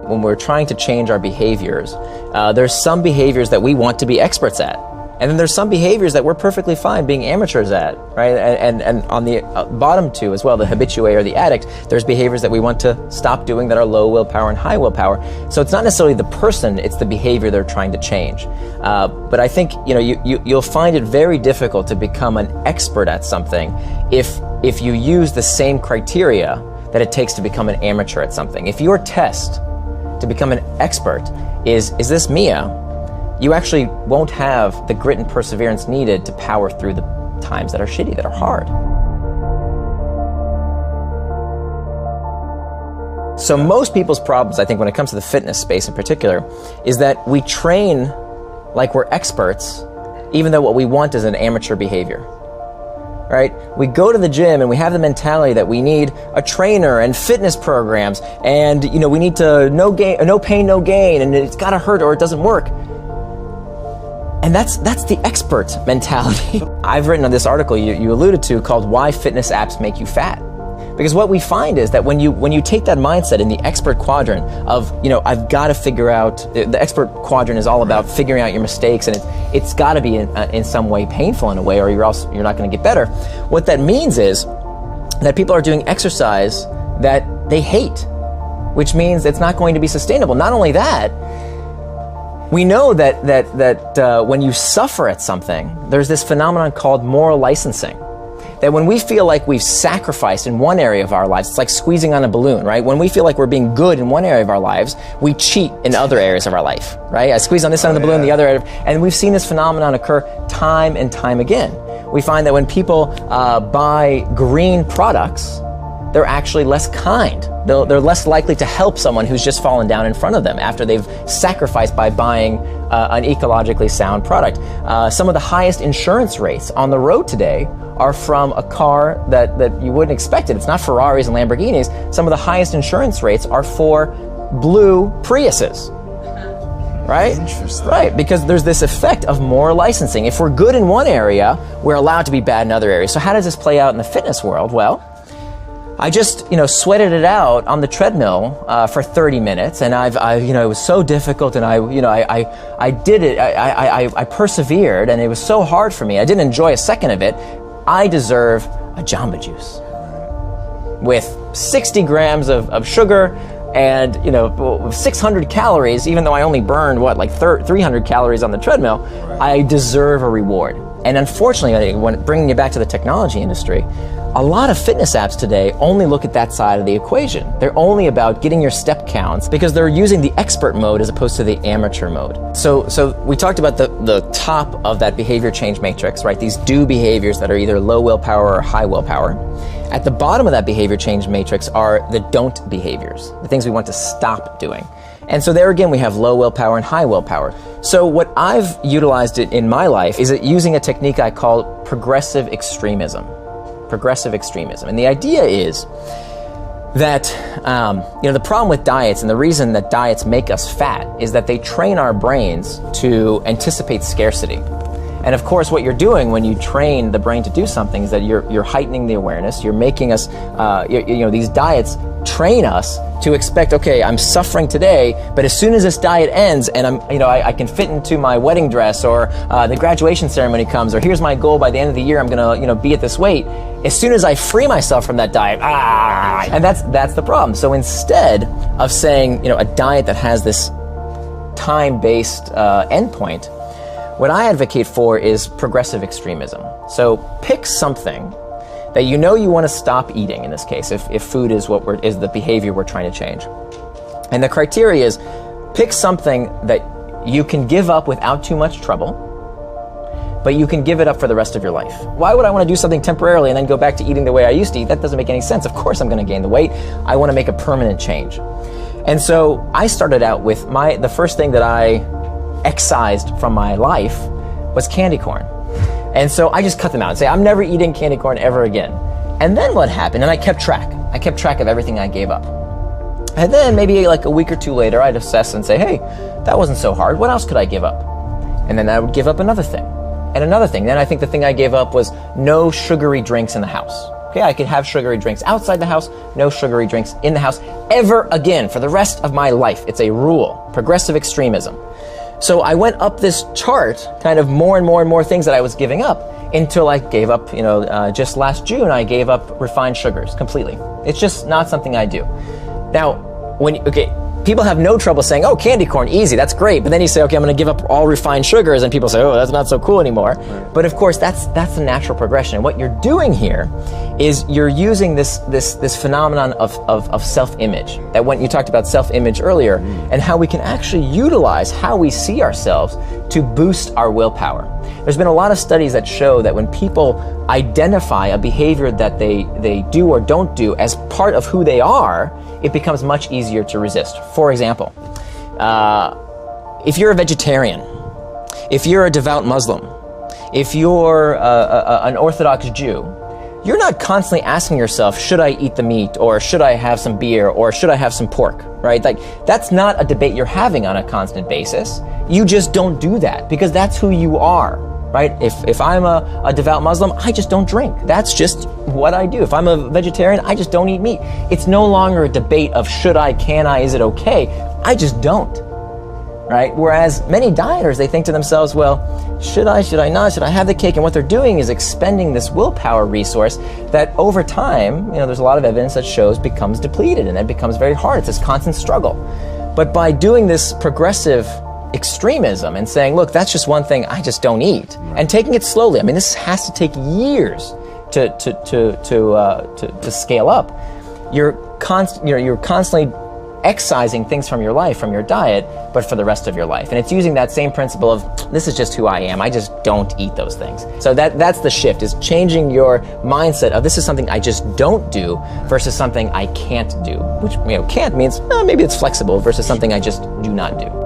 When we're trying to change our behaviors, there's some behaviors that we want to be experts at. And then there's some behaviors that we're perfectly fine being amateurs at, right? And on the bottom two as well, the habitué or the addict, there's behaviors that we want to stop doing that are low willpower and high willpower. So it's not necessarily the person, it's the behavior they're trying to change. But I think you'll find it very difficult to become an expert at something if you use the same criteria that it takes to become an amateur at something. If your test to become an expert is this Mia, you actually won't have the grit and perseverance needed to power through the times that are shitty, that are hard. So most people's problems, I think, when it comes to the fitness space in particular, is that we train like we're experts, even though what we want is an amateur behavior. Right? We go to the gym and we have the mentality that we need a trainer and fitness programs, and we need to no pain, no gain, and it's got to hurt or it doesn't work. And that's the expert mentality. I've written on this article you alluded to called "Why Fitness Apps Make You Fat." Because what we find is that when you take that mindset in the expert quadrant of, I've got to figure out, the expert quadrant is all about figuring out your mistakes, and it's got to be in some way painful in a way, or you're not going to get better. What that means is that people are doing exercise that they hate, which means it's not going to be sustainable. Not only that, we know that when you suffer at something, there's this phenomenon called moral licensing. That when we feel like we've sacrificed in one area of our lives, it's like squeezing on a balloon, right? When we feel like we're being good in one area of our lives, we cheat in other areas of our life, right? I squeeze on this end of the balloon, the other area, and we've seen this phenomenon occur time and time again. We find that when people buy green products, they're actually less kind. They're less likely to help someone who's just fallen down in front of them after they've sacrificed by buying an ecologically sound product. Some of the highest insurance rates on the road today are from a car that you wouldn't expect it. It's not Ferraris and Lamborghinis. Some of the highest insurance rates are for blue Priuses. Right? Interesting. Right, because there's this effect of moral licensing. If we're good in one area, we're allowed to be bad in other areas. So how does this play out in the fitness world? Well, I just, sweated it out on the treadmill for 30 minutes, and it was so difficult, and I did it. I persevered, and it was so hard for me. I didn't enjoy a second of it. I deserve a Jamba Juice with 60 grams of sugar and 600 calories. Even though I only burned 300 calories on the treadmill, right. I deserve a reward. And unfortunately, when bringing you back to the technology industry, a lot of fitness apps today only look at that side of the equation. They're only about getting your step counts because they're using the expert mode as opposed to the amateur mode. So we talked about the top of that behavior change matrix, right? These do behaviors that are either low willpower or high willpower. At the bottom of that behavior change matrix are the don't behaviors, the things we want to stop doing. And so there again, we have low willpower and high willpower. So what I've utilized in my life is using a technique I call progressive extremism. Progressive extremism. And the idea is that, the problem with diets and the reason that diets make us fat is that they train our brains to anticipate scarcity. And of course, what you're doing when you train the brain to do something is that you're heightening the awareness. You're making us, these diets train us to expect, okay, I'm suffering today, but as soon as this diet ends and I can fit into my wedding dress, or the graduation ceremony comes, or here's my goal by the end of the year, I'm gonna, be at this weight. As soon as I free myself from that diet, and that's the problem. So instead of saying, a diet that has this time-based endpoint, what I advocate for is progressive extremism. So pick something that you want to stop eating, in this case, if food is is the behavior we're trying to change. And the criteria is pick something that you can give up without too much trouble, but you can give it up for the rest of your life. Why would I want to do something temporarily and then go back to eating the way I used to eat? That doesn't make any sense. Of course I'm going to gain the weight. I want to make a permanent change. And so I started out with the first thing that I excised from my life was candy corn. And so I just cut them out and say, I'm never eating candy corn ever again. And then what happened? And I kept track. I kept track of everything I gave up. And then maybe like a week or two later, I'd assess and say, hey, that wasn't so hard. What else could I give up? And then I would give up another thing and another thing. Then I think the thing I gave up was no sugary drinks in the house. Okay, I could have sugary drinks outside the house, no sugary drinks in the house ever again for the rest of my life. It's a rule, progressive extremism. So I went up this chart, kind of more and more and more things that I was giving up, until I gave up, just last June, I gave up refined sugars completely. It's just not something I do. Now, people have no trouble saying, oh, candy corn, easy, that's great. But then you say, okay, I'm going to give up all refined sugars, and people say, oh, that's not so cool anymore. Right. But of course, that's the natural progression. And what you're doing here is you're using this phenomenon of self-image. That when you talked about self-image earlier, and how we can actually utilize how we see ourselves to boost our willpower. There's been a lot of studies that show that when people identify a behavior that they do or don't do as part of who they are, it becomes much easier to resist. For example, if you're a vegetarian, if you're a devout Muslim, if you're an Orthodox Jew, you're not constantly asking yourself, should I eat the meat, or should I have some beer, or should I have some pork, right? Like, that's not a debate you're having on a constant basis. You just don't do that, because that's who you are, right? If I'm a devout Muslim, I just don't drink. That's just what I do. If I'm a vegetarian, I just don't eat meat. It's no longer a debate of should I, can I, is it okay? I just don't, right? Whereas many dieters, they think to themselves, well, should I not, should I have the cake? And what they're doing is expending this willpower resource that over time, there's a lot of evidence that shows becomes depleted, and that becomes very hard. It's this constant struggle. But by doing this progressive extremism and saying, look, that's just one thing I just don't eat, and taking it slowly. I mean, this has to take years to scale up. You're constantly excising things from your life, from your diet, but for the rest of your life. And it's using that same principle of, this is just who I am. I just don't eat those things. So that's the shift, is changing your mindset of this is something I just don't do versus something I can't do, which can't means maybe it's flexible versus something I just do not do.